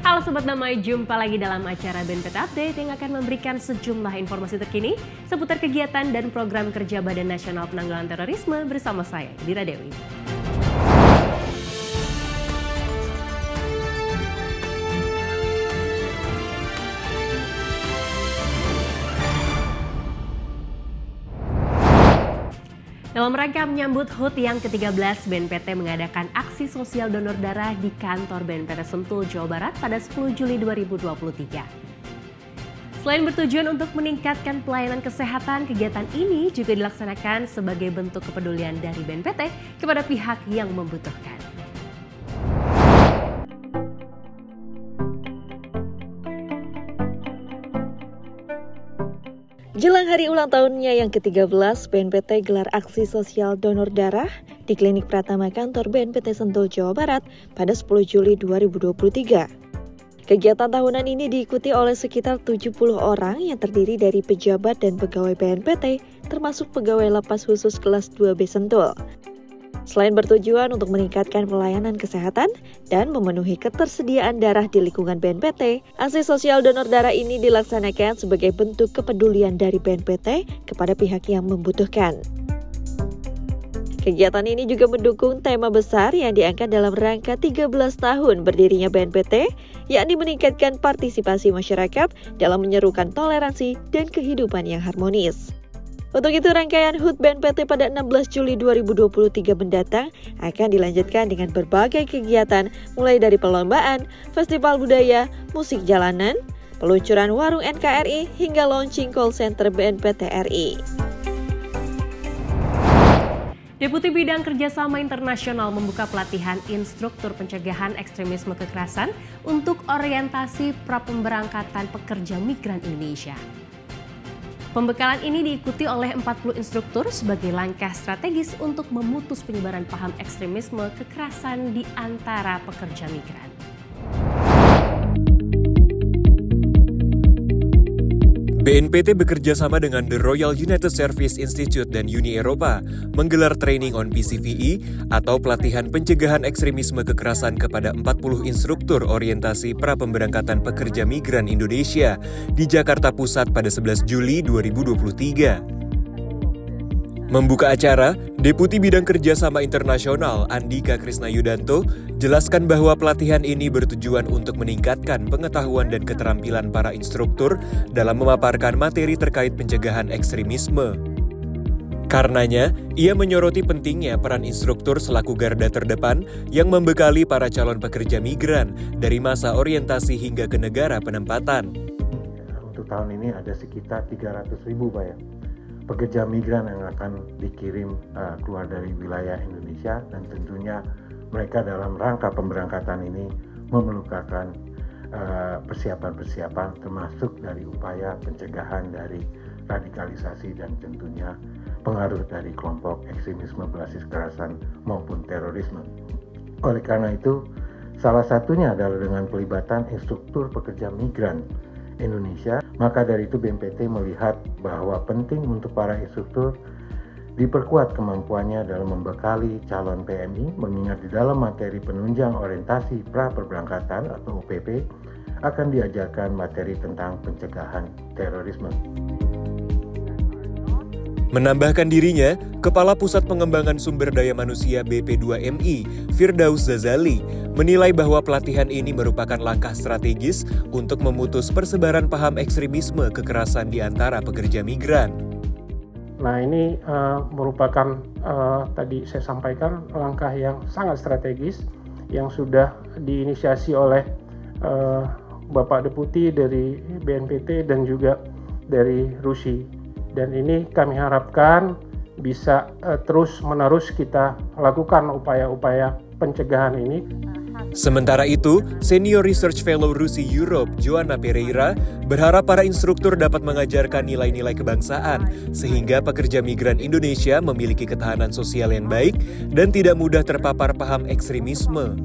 Halo Sobat Damai, jumpa lagi dalam acara BNPT Update yang akan memberikan sejumlah informasi terkini seputar kegiatan dan program kerja Badan Nasional Penanggulangan Terorisme bersama saya, Dira Dewi. Dalam rangka menyambut HUT yang ke-13, BNPT mengadakan aksi sosial donor darah di kantor BNPT Sentul, Jawa Barat pada 10 Juli 2023. Selain bertujuan untuk meningkatkan pelayanan kesehatan, kegiatan ini juga dilaksanakan sebagai bentuk kepedulian dari BNPT kepada pihak yang membutuhkan. Jelang hari ulang tahunnya yang ke-13, BNPT gelar aksi sosial donor darah di Klinik Pratama kantor BNPT Sentul, Jawa Barat pada 10 Juli 2023. Kegiatan tahunan ini diikuti oleh sekitar 70 orang yang terdiri dari pejabat dan pegawai BNPT, termasuk pegawai lapas khusus kelas 2B Sentul. Selain bertujuan untuk meningkatkan pelayanan kesehatan dan memenuhi ketersediaan darah di lingkungan BNPT, aksi sosial donor darah ini dilaksanakan sebagai bentuk kepedulian dari BNPT kepada pihak yang membutuhkan. Kegiatan ini juga mendukung tema besar yang diangkat dalam rangka 13 tahun berdirinya BNPT, yakni meningkatkan partisipasi masyarakat dalam menyerukan toleransi dan kehidupan yang harmonis. Untuk itu, rangkaian HUT BNPT pada 16 Juli 2023 mendatang akan dilanjutkan dengan berbagai kegiatan mulai dari perlombaan, festival budaya, musik jalanan, peluncuran warung NKRI, hingga launching call center BNPT RI. Deputi Bidang Kerjasama Internasional membuka pelatihan instruktur pencegahan ekstremisme kekerasan untuk orientasi prapemberangkatan pekerja migran Indonesia. Pembekalan ini diikuti oleh 40 instruktur sebagai langkah strategis untuk memutus penyebaran paham ekstremisme kekerasan di antara pekerja migran. BNPT bekerja sama dengan The Royal United Service Institute dan Uni Eropa menggelar training on PCVE atau pelatihan pencegahan ekstremisme kekerasan kepada 40 instruktur orientasi prapemberangkatan pekerja migran Indonesia di Jakarta Pusat pada 11 Juli 2023. Membuka acara, Deputi Bidang Kerjasama Internasional Andika Krisnayudanto jelaskan bahwa pelatihan ini bertujuan untuk meningkatkan pengetahuan dan keterampilan para instruktur dalam memaparkan materi terkait pencegahan ekstremisme. Karenanya, ia menyoroti pentingnya peran instruktur selaku garda terdepan yang membekali para calon pekerja migran dari masa orientasi hingga ke negara penempatan. Untuk tahun ini ada sekitar 300.000 Pak ya. Pekerja migran yang akan dikirim keluar dari wilayah Indonesia, dan tentunya mereka dalam rangka pemberangkatan ini memerlukan persiapan-persiapan termasuk dari upaya pencegahan dari radikalisasi dan tentunya pengaruh dari kelompok ekstremisme berbasis kekerasan maupun terorisme. Oleh karena itu, salah satunya adalah dengan pelibatan instruktur pekerja migran Indonesia. Maka dari itu BNPT melihat bahwa penting untuk para instruktur diperkuat kemampuannya dalam membekali calon PMI, mengingat di dalam materi penunjang orientasi pra-perberangkatan atau OPP akan diajarkan materi tentang pencegahan terorisme. Menambahkan dirinya, Kepala Pusat Pengembangan Sumber Daya Manusia BP2MI, Firdaus Zazali, menilai bahwa pelatihan ini merupakan langkah strategis untuk memutus persebaran paham ekstremisme kekerasan di antara pekerja migran. Nah, ini merupakan tadi saya sampaikan langkah yang sangat strategis yang sudah diinisiasi oleh Bapak Deputi dari BNPT dan juga dari RUSI. Dan ini kami harapkan bisa terus-menerus kita lakukan upaya-upaya pencegahan ini. Sementara itu, Senior Research Fellow RUSI Europe, Joanna Pereira, berharap para instruktur dapat mengajarkan nilai-nilai kebangsaan, sehingga pekerja migran Indonesia memiliki ketahanan sosial yang baik dan tidak mudah terpapar paham ekstremisme.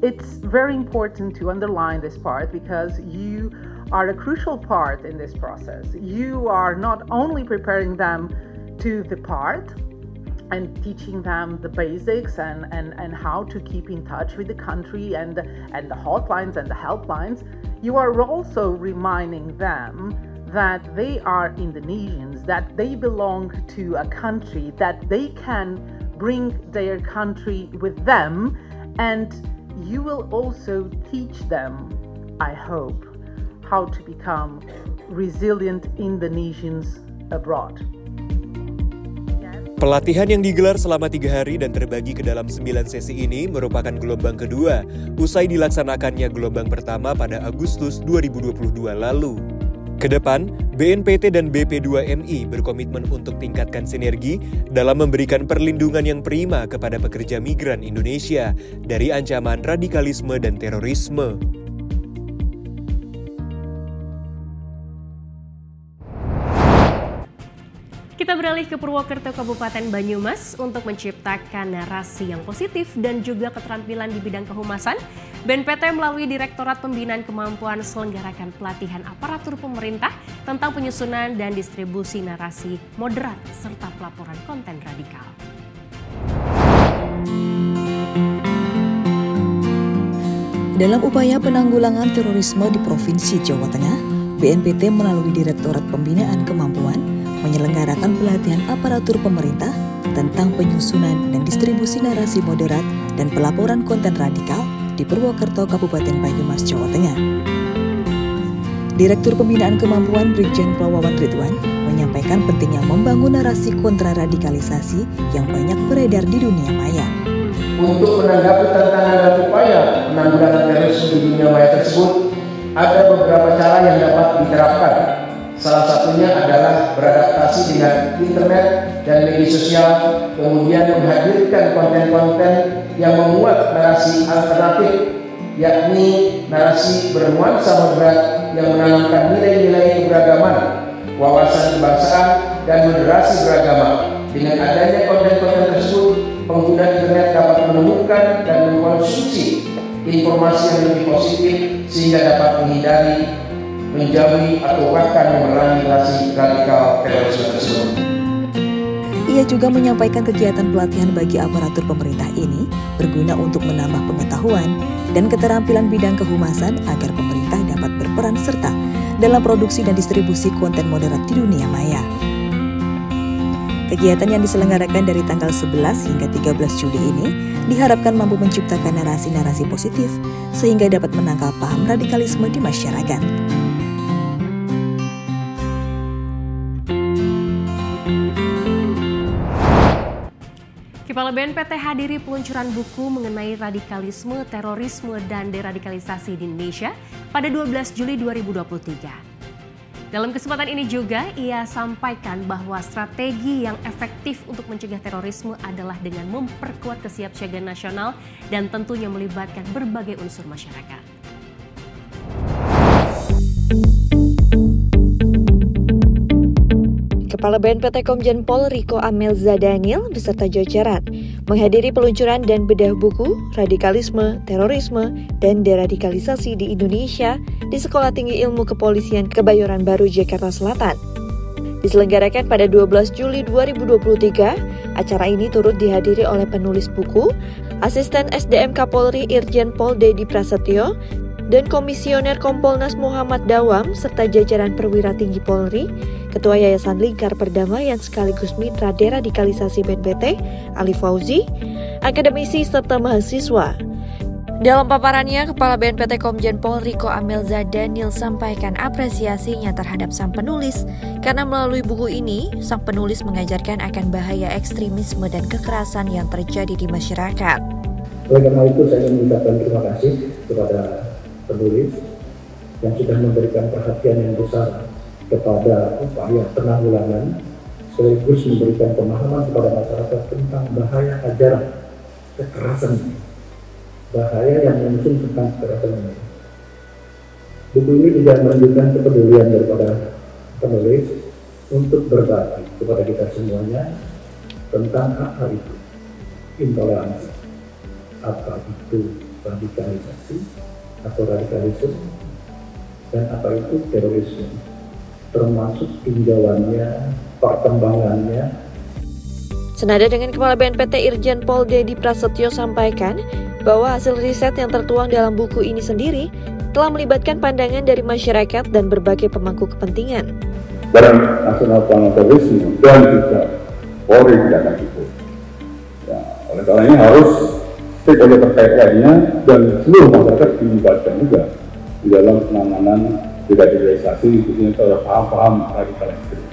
It's very important to underline this part because you are a crucial part in this process. You are not only preparing them to the part, and teaching them the basics and how to keep in touch with the country and the hotlines and the helplines, you are also reminding them that they are Indonesians, that they belong to a country, that they can bring their country with them, and you will also teach them, I hope, how to become resilient Indonesians abroad. Pelatihan yang digelar selama 3 hari dan terbagi ke dalam 9 sesi ini merupakan gelombang kedua, usai dilaksanakannya gelombang pertama pada Agustus 2022 lalu. Kedepan, BNPT dan BP2MI berkomitmen untuk tingkatkan sinergi dalam memberikan perlindungan yang prima kepada pekerja migran Indonesia dari ancaman radikalisme dan terorisme. Kita beralih ke Purwokerto Kabupaten Banyumas untuk menciptakan narasi yang positif dan juga keterampilan di bidang kehumasan. BNPT melalui Direktorat Pembinaan Kemampuan selenggarakan pelatihan aparatur pemerintah tentang penyusunan dan distribusi narasi moderat serta pelaporan konten radikal. Dalam upaya penanggulangan terorisme di Provinsi Jawa Tengah, BNPT melalui Direktorat Pembinaan Kemampuan menyelenggarakan pelatihan aparatur pemerintah tentang penyusunan dan distribusi narasi moderat dan pelaporan konten radikal di Purwokerto, Kabupaten Banyumas, Jawa Tengah. Direktur Pembinaan Kemampuan Brigjen Pol Wawan Ridwan menyampaikan pentingnya membangun narasi kontraradikalisasi yang banyak beredar di dunia maya. Untuk menanggapi tantangan dan upaya penanggulangan terorisme di dunia maya tersebut, ada beberapa cara yang dapat diterapkan. Salah satunya adalah beradaptasi dengan internet dan media sosial, kemudian menghadirkan konten-konten yang memuat narasi alternatif, yakni narasi bernuansa moderat yang menanamkan nilai-nilai keberagaman, wawasan kebangsaan, dan moderasi beragama. Dengan adanya konten-konten tersebut, pengguna internet dapat menemukan dan mengkonsumsi informasi yang lebih positif sehingga dapat menghindari, menjauhi atau bahkan memerangi narasi radikal terorisme tersebut. Ia juga menyampaikan kegiatan pelatihan bagi aparatur pemerintah ini berguna untuk menambah pengetahuan dan keterampilan bidang kehumasan agar pemerintah dapat berperan serta dalam produksi dan distribusi konten moderat di dunia maya. Kegiatan yang diselenggarakan dari tanggal 11 hingga 13 Juli ini diharapkan mampu menciptakan narasi-narasi positif sehingga dapat menangkal paham radikalisme di masyarakat. Kepala BNPT hadiri peluncuran buku mengenai radikalisme, terorisme, dan deradikalisasi di Indonesia pada 12 Juli 2023. Dalam kesempatan ini juga ia sampaikan bahwa strategi yang efektif untuk mencegah terorisme adalah dengan memperkuat kesiapsiagaan nasional dan tentunya melibatkan berbagai unsur masyarakat. Kepala BNPT Komjen Pol Riko Amelza Daniel beserta jajaran menghadiri peluncuran dan bedah buku Radikalisme, Terorisme, dan Deradikalisasi di Indonesia di Sekolah Tinggi Ilmu Kepolisian Kebayoran Baru, Jakarta Selatan. Diselenggarakan pada 12 Juli 2023, acara ini turut dihadiri oleh penulis buku, Asisten SDM Kapolri Irjen Pol Dedi Prasetyo, dan Komisioner Kompolnas Muhammad Dawam serta jajaran perwira tinggi Polri, Ketua Yayasan Lingkar Perdamaian sekaligus Mitra Deradikalisasi BNPT, Ali Fauzi, akademisi serta mahasiswa. Dalam paparannya, Kepala BNPT Komjen Pol Riko Amelza Daniel sampaikan apresiasinya terhadap sang penulis karena melalui buku ini, sang penulis mengajarkan akan bahaya ekstremisme dan kekerasan yang terjadi di masyarakat. Oleh karena itu, saya ingin mengucapkan terima kasih kepada penulis yang sudah memberikan perhatian yang besar kepada upaya penanggulangan sekaligus memberikan pemahaman kepada masyarakat tentang bahaya ajaran kekerasan, bahaya yang mengusung tentang kekerasan ini. Buku ini juga menunjukkan kepedulian daripada penulis untuk berbagi kepada kita semuanya tentang apa itu intoleransi, apa itu radikalisasi atau radikalisme, dan apa itu terorisme, termasuk tinjauannya, perkembangannya. Senada dengan Kepala BNPT Irjen Pol Dedi Prasetyo sampaikan bahwa hasil riset yang tertuang dalam buku ini sendiri telah melibatkan pandangan dari masyarakat dan berbagai pemangku kepentingan. Badan Nasional Penanggulangan Terorisme dan juga Polri tidak akan cukup. Ya, oleh karena ini harus stakeholder terkait lainnya dan seluruh masyarakat dilibatkan juga di dalam penanganan deradikalisasi, khususnya kalau paham-paham radikal ekstrim.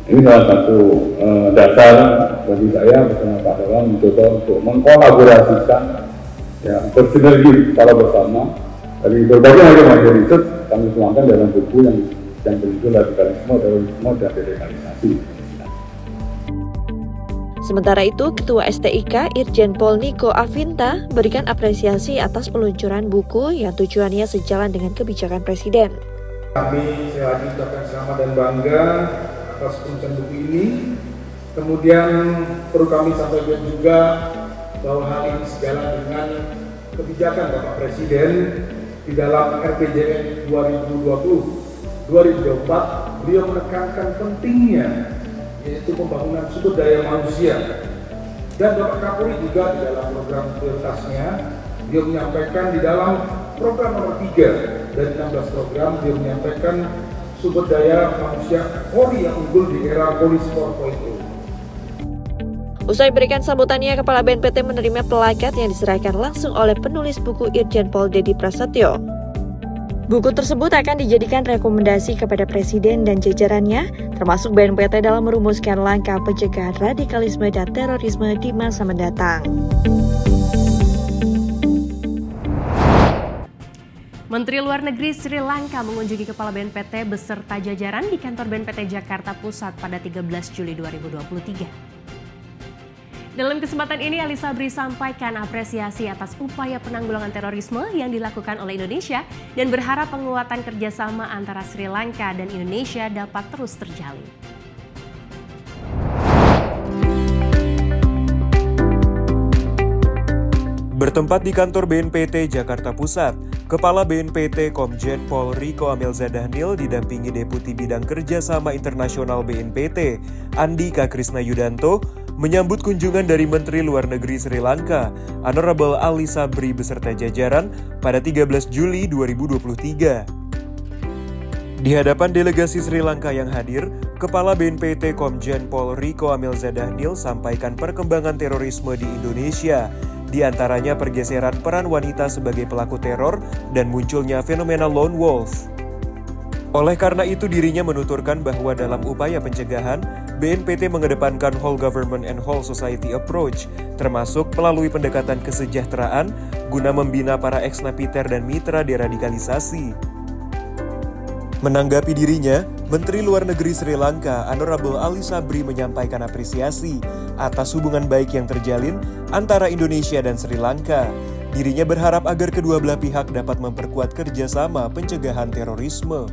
Ini salah satu dasar bagi saya bersama Pak Dalam mencoba untuk mengkolaborasikan, ya, bersinergi secara bersama dari berbagai macam hasil riset kami tuangkan dalam buku yang berjudul Radikalisme, Terorisme, dan Deradikalisasi. Sementara itu, Ketua STIK Irjen Pol Niko Afinta berikan apresiasi atas peluncuran buku yang tujuannya sejalan dengan kebijakan Presiden. Kami sekali lagi ucapkan selamat dan bangga atas peluncuran buku ini. Kemudian perlu kami sampaikan juga bahwa hal ini sejalan dengan kebijakan Bapak Presiden di dalam RPJMD 2020-2024. Beliau menekankan pentingnya yaitu pembangunan sumber daya manusia, dan Bapak Kapolri juga di dalam program prioritasnya dia menyampaikan di dalam program nomor 3 dari 16 program dia menyampaikan sumber daya manusia Polri yang unggul di era Polisi 4.0. Usai berikan sambutannya, Kepala BNPT menerima plakat yang diserahkan langsung oleh penulis buku Irjen Pol Dedi Prasetyo. Buku tersebut akan dijadikan rekomendasi kepada Presiden dan jajarannya, termasuk BNPT dalam merumuskan langkah pencegahan radikalisme dan terorisme di masa mendatang. Menteri Luar Negeri Sri Lanka mengunjungi Kepala BNPT beserta jajaran di kantor BNPT Jakarta Pusat pada 13 Juli 2023. Dalam kesempatan ini, Ali Sabri sampaikan apresiasi atas upaya penanggulangan terorisme yang dilakukan oleh Indonesia dan berharap penguatan kerjasama antara Sri Lanka dan Indonesia dapat terus terjalin. Bertempat di kantor BNPT Jakarta Pusat, Kepala BNPT Komjen Pol Riko Amelzadah Nil didampingi Deputi Bidang Kerjasama Internasional BNPT, Andika Krisna Yudanto, menyambut kunjungan dari Menteri Luar Negeri Sri Lanka, Honorable Ali Sabri beserta jajaran pada 13 Juli 2023. Di hadapan delegasi Sri Lanka yang hadir, Kepala BNPT Komjen Pol Riko Amelzadah Nil sampaikan perkembangan terorisme di Indonesia, di antaranya pergeseran peran wanita sebagai pelaku teror dan munculnya fenomena lone wolf. Oleh karena itu, dirinya menuturkan bahwa dalam upaya pencegahan, BNPT mengedepankan whole government and whole society approach, termasuk melalui pendekatan kesejahteraan guna membina para ex-napiter dan mitra deradikalisasi. Menanggapi dirinya, Menteri Luar Negeri Sri Lanka, Honorable Ali Sabri menyampaikan apresiasi atas hubungan baik yang terjalin antara Indonesia dan Sri Lanka. Dirinya berharap agar kedua belah pihak dapat memperkuat kerjasama pencegahan terorisme.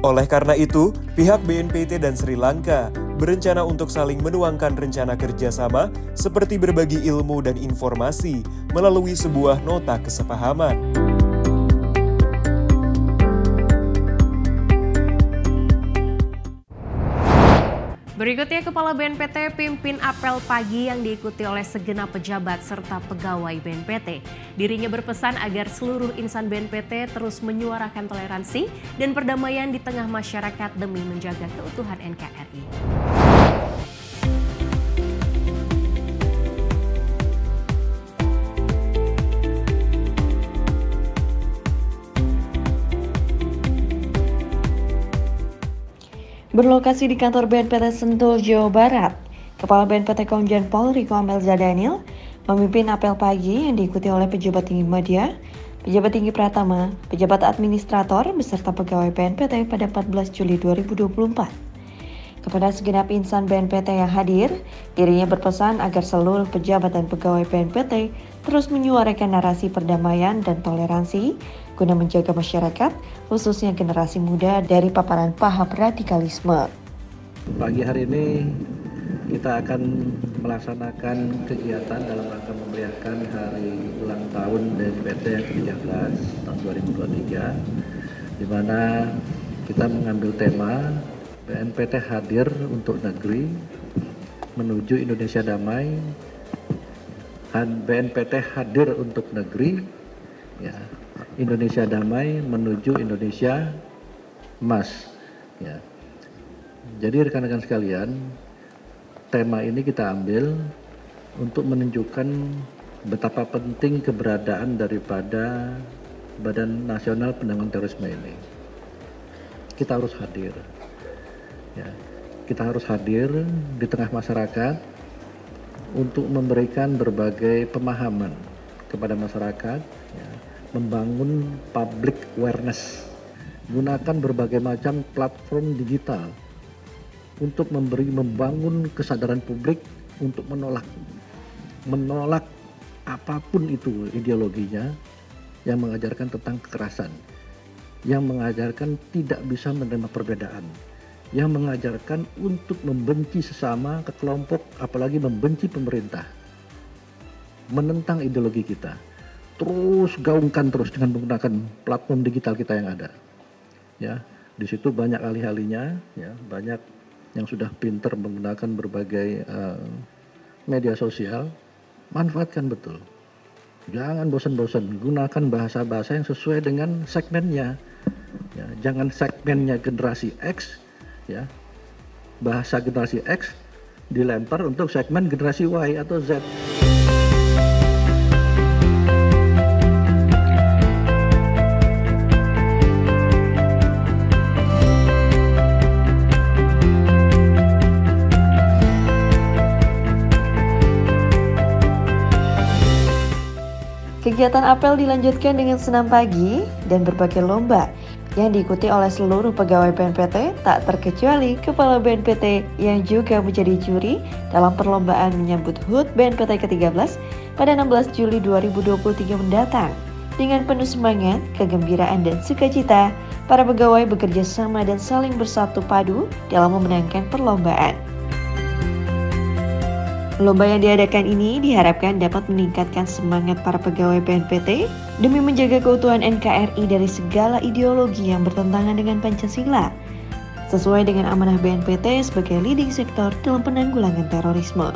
Oleh karena itu, pihak BNPT dan Sri Lanka berencana untuk saling menuangkan rencana kerjasama seperti berbagi ilmu dan informasi melalui sebuah nota kesepahaman. Berikutnya, Kepala BNPT pimpin apel pagi yang diikuti oleh segenap pejabat serta pegawai BNPT. Dirinya berpesan agar seluruh insan BNPT terus menyuarakan toleransi dan perdamaian di tengah masyarakat demi menjaga keutuhan NKRI. Berlokasi di kantor BNPT Sentul, Jawa Barat, Kepala BNPT Komjen Pol Riko Amelzadah Nil memimpin apel pagi yang diikuti oleh pejabat tinggi media, pejabat tinggi pratama, pejabat administrator, beserta pegawai BNPT pada 14 Juli 2024. Kepada segenap insan BNPT yang hadir, dirinya berpesan agar seluruh pejabat dan pegawai BNPT terus menyuarakan narasi perdamaian dan toleransi guna menjaga masyarakat, khususnya generasi muda dari paparan paham radikalisme. Pagi hari ini kita akan melaksanakan kegiatan dalam rangka memeriahkan hari ulang tahun BNPT yang ke-13 tahun 2023, di mana kita mengambil tema BNPT hadir untuk negeri, menuju Indonesia damai, BNPT hadir untuk negeri, ya, Indonesia damai menuju Indonesia emas. Ya. Jadi rekan-rekan sekalian, tema ini kita ambil untuk menunjukkan betapa penting keberadaan daripada Badan Nasional Penanggulangan Terorisme ini. Kita harus hadir. Ya. Kita harus hadir di tengah masyarakat untuk memberikan berbagai pemahaman kepada masyarakat, ya, membangun public awareness, gunakan berbagai macam platform digital untuk membangun kesadaran publik untuk menolak apapun itu ideologinya yang mengajarkan tentang kekerasan, yang mengajarkan tidak bisa menerima perbedaan, yang mengajarkan untuk membenci sesama ke kelompok, apalagi membenci pemerintah, menentang ideologi kita. Terus gaungkan terus dengan menggunakan platform digital kita yang ada. Ya, di situ banyak alih-alihnya, ya, banyak yang sudah pintar menggunakan berbagai media sosial. Manfaatkan betul. Jangan bosan-bosan, gunakan bahasa-bahasa yang sesuai dengan segmennya. Ya, jangan segmennya generasi X, ya, bahasa generasi X dilempar untuk segmen generasi Y atau Z. Kegiatan apel dilanjutkan dengan senam pagi dan berbagai lomba yang diikuti oleh seluruh pegawai BNPT, tak terkecuali Kepala BNPT yang juga menjadi juri dalam perlombaan menyambut HUT BNPT ke-13 pada 16 Juli 2023 mendatang. Dengan penuh semangat, kegembiraan, dan sukacita, para pegawai bekerja sama dan saling bersatu padu dalam memenangkan perlombaan. Lomba yang diadakan ini diharapkan dapat meningkatkan semangat para pegawai BNPT demi menjaga keutuhan NKRI dari segala ideologi yang bertentangan dengan Pancasila, sesuai dengan amanah BNPT sebagai leading sektor dalam penanggulangan terorisme.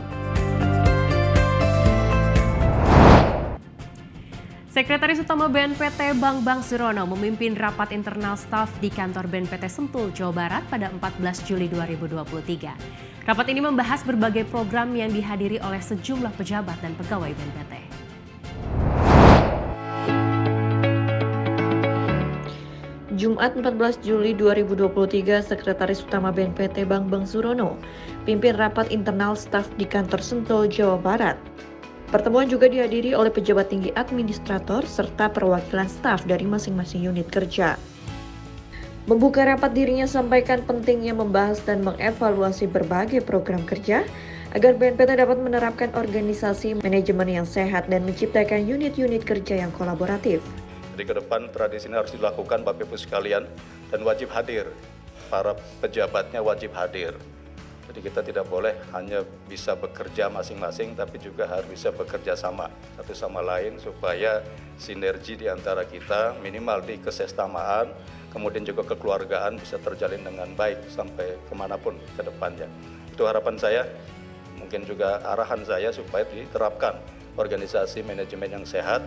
Sekretaris Utama BNPT Bambang Surono memimpin rapat internal staf di kantor BNPT Sentul, Jawa Barat pada 14 Juli 2023. Rapat ini membahas berbagai program yang dihadiri oleh sejumlah pejabat dan pegawai BNPT. Jumat 14 Juli 2023, Sekretaris Utama BNPT Bambang Surono pimpin rapat internal staf di kantor Sentul, Jawa Barat. Pertemuan juga dihadiri oleh pejabat tinggi administrator serta perwakilan staf dari masing-masing unit kerja. Membuka rapat, dirinya sampaikan pentingnya membahas dan mengevaluasi berbagai program kerja agar BNPT dapat menerapkan organisasi manajemen yang sehat dan menciptakan unit-unit kerja yang kolaboratif. Jadi ke depan tradisi ini harus dilakukan Bapak Ibu sekalian dan wajib hadir. Para pejabatnya wajib hadir. Jadi kita tidak boleh hanya bisa bekerja masing-masing, tapi juga harus bisa bekerja sama satu sama lain supaya sinergi di antara kita minimal di kesestamaan, kemudian juga kekeluargaan bisa terjalin dengan baik sampai kemanapun ke depannya. Itu harapan saya, mungkin juga arahan saya supaya diterapkan organisasi manajemen yang sehat.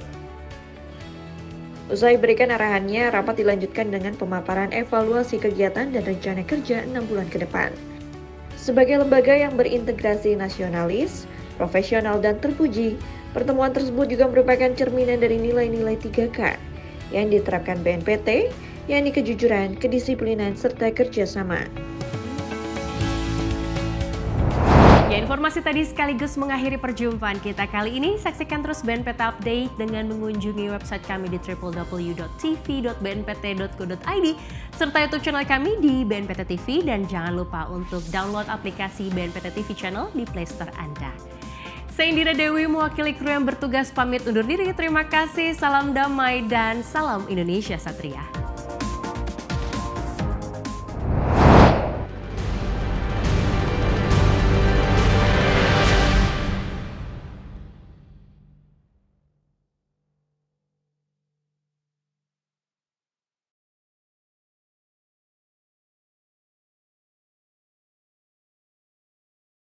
Usai berikan arahannya, rapat dilanjutkan dengan pemaparan evaluasi kegiatan dan rencana kerja 6 bulan ke depan. Sebagai lembaga yang berintegrasi nasionalis, profesional, dan terpuji, pertemuan tersebut juga merupakan cerminan dari nilai-nilai 3K yang diterapkan BNPT, yakni kejujuran, kedisiplinan, serta kerjasama. Ya, informasi tadi sekaligus mengakhiri perjumpaan kita kali ini. Saksikan terus BNPT Update dengan mengunjungi website kami di www.tv.bnpt.go.id serta YouTube channel kami di BNPT TV, dan jangan lupa untuk download aplikasi BNPT TV Channel di Play Store Anda. Saya Indira Dewi mewakili kru yang bertugas pamit undur diri. Terima kasih, salam damai dan salam Indonesia Satria.